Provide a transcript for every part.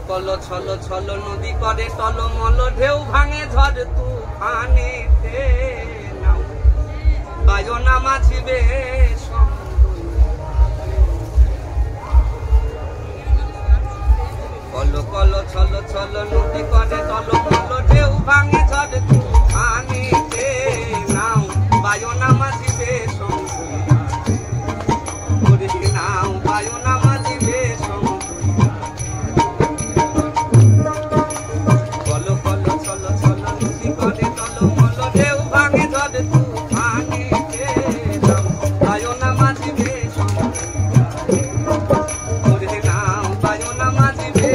call ছল ছল নদী করে টলমল ঢেউ ভাঙে ঝড় তুফানেতে নাও বায়না মাঝিবে কল কল ছল ছল নদী করে টলমল ঢেউ ভাঙে ঝড় তুফানেতে নাও বায়না মাঝিবে নাও বায়না মাঝিবে কল কল ছল ছল নদী করে টলমল ঢেউ ভাঙে ঝড় তুফানেতে নাও বায়না মাঝিবে নাও বায়না মাঝিবে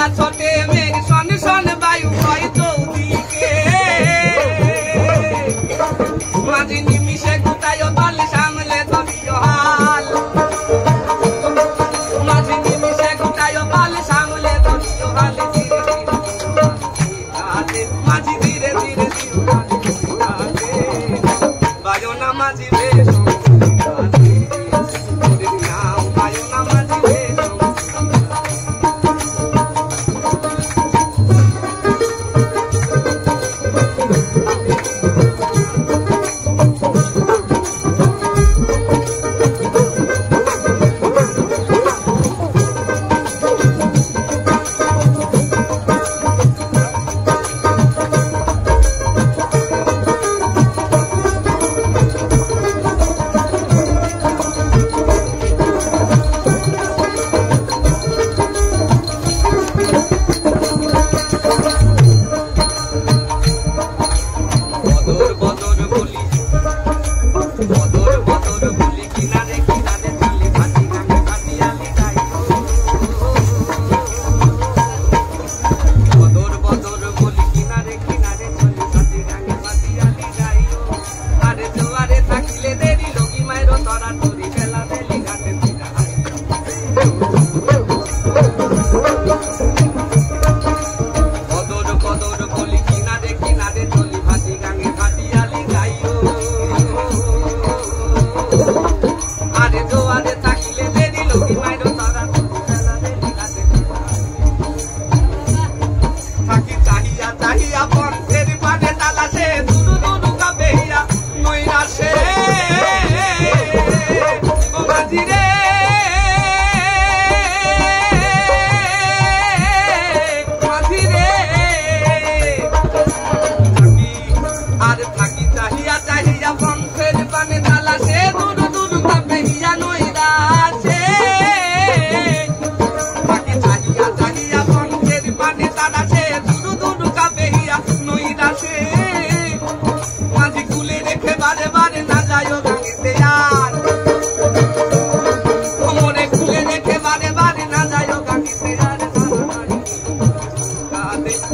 छोटे मेरी सन सन बायु भाई चौदिके माझी निमिषे गुटायो दल सामले धरियो हाल माझी निमिषे गुटायो दल सामले धरियो हाल माझी धीरे धीरे बायोना माझी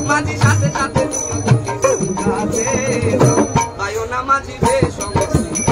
माझी साथे साथे बायोना माझी